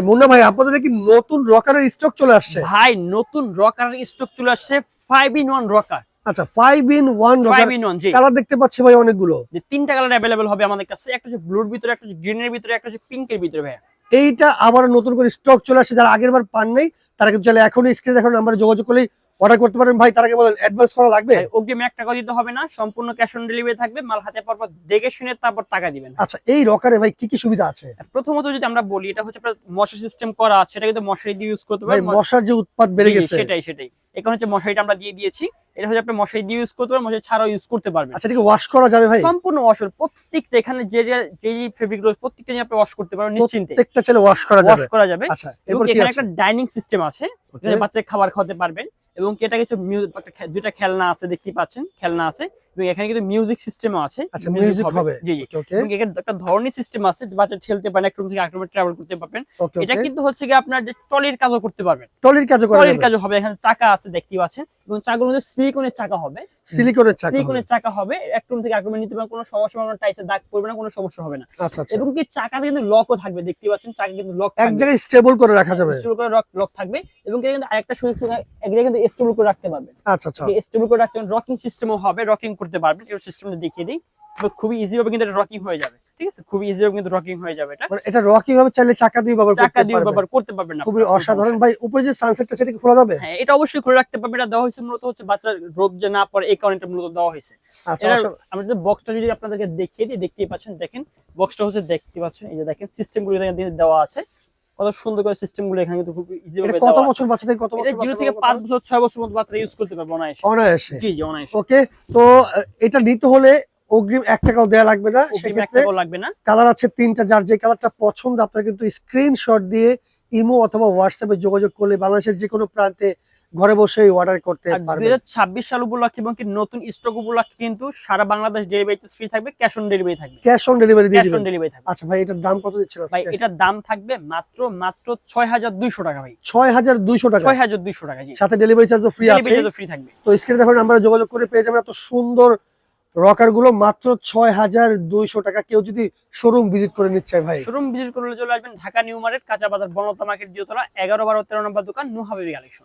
মুন্না ভাই আপনাদের কি নতুন রকারের স্টক চলে আসছে? ভাই নতুন রকারের স্টক চলে আসছে 5-in-1 রকার। আচ্ছা 5-in-1 রকার 5-in-1 জি। কালার দেখতে পাচ্ছি ভাই অনেকগুলো। যে তিনটা কালার अवेलेबल হবে আমাদের কাছে। একটা হচ্ছে ব্লুর ভিতরে, একটা হচ্ছে গ্রিনের ভিতরে, একটা হচ্ছে পিঙ্কের ভিতরে ভাই। এইটা আবার নতুন করে স্টক চলে আসছে, যারা আগের বার পান নাই তারা কিন্তু চাইলে এখনই স্ক্রিনে দেখানো নাম্বারে যোগাযোগ করলেই অর্ডার করতে পারেন। ভাই তার আগে বলেন অ্যাডভান্স করা লাগবে? ভাই অগ্রিম 1 টাকা দিতে হবে না, সম্পূর্ণ ক্যাশ অন ডেলিভারি থাকবে। মাল হাতে পাওয়ার পর দেখে শুনে তারপর টাকা দিবেন। আচ্ছা এই রকারে ভাই কি কি সুবিধা আছে? প্রথমত যদি আমরা বলি, এটা হচ্ছে আপনার মশারি সিস্টেম করা আছে, এটা কিন্তু মশারি দিয়ে ইউজ করতে ভাই পারবেন। মশার যে উৎপাত বেড়ে গেছে। সেটাই এখন হচ্ছে মশারিটা আমরা দিয়ে দিয়েছি। এটা হচ্ছে আপনি মশারি দিয়ে ইউজ করতে পারবেন, মশারি ছাড়াও ইউজ করতে পারবেন। আচ্ছা এটাকে ওয়াশ করা যাবে ভাই? সম্পূর্ণ ওয়াশ হবে প্রত্যেকটা, এখানে যে ফেব্রিক রয়েছে প্রত্যেকটা নিয়ে আপনি ওয়াশ করতে পারবেন নিশ্চিন্তে। প্রত্যেকটা চাইলে ওয়াশ করা যাবে। ওয়াশ করা যাবে। আচ্ছা এবং এরপর কি এখানে আছে? একটা ডাইনিং সিস্টেম আছে, যেখানে বাচ্চাকে খাবার খাওয়াতে পারবেন। এবং এটা কিছু দুইটা খেলনা আছে, দেখতে পাচ্ছেন খেলনা আছে। এবং এখানে কিন্তু মিউজিক সিস্টেমও আছে। আচ্ছা মিউজিক হবে। জি জি। ওকে এবং এখানে একটা ধরনের সিস্টেম আছে, বাচ্চা খেলতে পারেন, এক রুম থেকে আরেক রুমে ট্রাভেল করতে পারবেন। ওকে এটা কিন্তু হচ্ছে কি আপনার যে ট্রলির কাজও করতে পারবেন। টলির কাজও করা ট্রলির যাবে। কাজও হবে। এখানে চাকা আছে দেখতে পাচ্ছেন, এবং চাকাগুলো মধ্যে সিলিকনের চাকা হবে। সিলিকনের চাকা হবে। সিলিকনের চাকা হবে, এক রুম থেকে আরেক রুমে নিতে পারেন, কোনো সমস্যা হবে না, টাইসে দাগ পড়বে না, কোনো সমস্যা হবে না। আচ্ছা আচ্ছা এবং কি চাকাতে কিন্তু লকও থাকবে, দেখতে পাচ্ছেন চাকা কিন্তু লক এক থাকবে। জায়গায় স্টেবল করে রাখা যাবে। স্টেবল করে লক থাকবে। এবং কি কিন্তু আরেকটা সুযোগ এক জায়গায় কিন্তু স্টেবল করে রাখতে পারবেন। আচ্ছা আচ্ছা স্টেবল করে রাখতে পারবেন, রকিং সিস্টেমও হবে, রকিং করতে পারবেন। এই সিস্টেমটা দেখিয়ে দিই। খুবই ইজি ভাবে কিন্তু এটা রকিং হয়ে যাবে। ঠিক আছে, খুবই ইজি ভাবে কিন্তু রকিং হয়ে যাবে। এটা মানে এটা রকিং হবে, চাইলে চাকা দিয়ে ব্যবহার করতে চাকা পারবেন। দিয়ে ব্যবহার করতে পারবেন না। খুবই অসাধারণ ভাই। উপরে যে সানসেটটা সেটা কি খোলা যাবে? হ্যাঁ, এটা অবশ্যই খুলে রাখতে পারবেন। এটা দেওয়া হয়েছে মূলত হচ্ছে বাচ্চার রোদ যে না পড়ে, এই কারণে এটা মূলত দেওয়া হয়েছে। আচ্ছা এটা আমরা যদি বক্সটা যদি আপনাদেরকে দেখিয়ে দিই, দেখতেই পাচ্ছেন, দেখেন বক্সটা হচ্ছে দেখতে পাচ্ছেন, এই যে দেখেন সিস্টেমগুলো এখানে দেওয়া আছে, কত সুন্দর করে সিস্টেমগুলো এখানে কিন্তু খুব ইজি ভাবে এটা কত বছর বাচ্চাদের কত বছর? 0 থেকে 5 বছর 6 বছর মতো বাচ্চারা ইউজ করতে পারবে অনায়াসে। অনায়াসে। জি জি অনায়াসে। ওকে তো এটা নিতে হলে অগ্রিম 1 টাকাও দেয়া লাগবে না। অগ্রিম 1 সেক্ষেত্রে টাকাও লাগবে না। কালার আছে 3টা, যার যে কালারটা পছন্দ আপনারা কিন্তু স্ক্রিনশট দিয়ে ইমো অথবা হোয়াটসঅ্যাপে যোগাযোগ করলে বাংলাদেশের যে কোনো প্রান্তে ঘরে বসেই অর্ডার করতে আর পারবেন। 2026 সাল উপলক্ষে এবং কি নতুন স্টক উপলক্ষে কিন্তু সারা বাংলাদেশ ডেলিভারি ফ্রি থাকবে, ক্যাশ অন ডেলিভারি থাকবে। ক্যাশ অন ডেলিভারি দিয়ে ক্যাশ অন দিবেন। ডেলিভারি থাকবে। আচ্ছা ভাই এটার দাম কত দিচ্ছেন ভাই আজকে? এটার দাম থাকবে মাত্র 6200 টাকা ভাই। 6200 টাকা। 6200 টাকা জি। সাথে ডেলিভারি চার্জও ফ্রি আছে। ডেলিভারি চার্জ ফ্রি থাকবে। তো স্ক্রিনে দেখুন আমরা যোগাযোগ করে পেয়ে যাবেন এত সুন্দর রকার গুলো মাত্র 6200 টাকা। কেউ যদি শোরুম ভিজিট করে নিচ্ছে ভাই, শোরুম ভিজিট করলে চলে আসবেন ঢাকা নিউ মার্কেট, কাঁচা বাজার, বনলতা মার্কেট, দ্বিতীয় তলা, 11, 12, 13 নম্বর দোকান, নূর হাবিবি কালেকশন।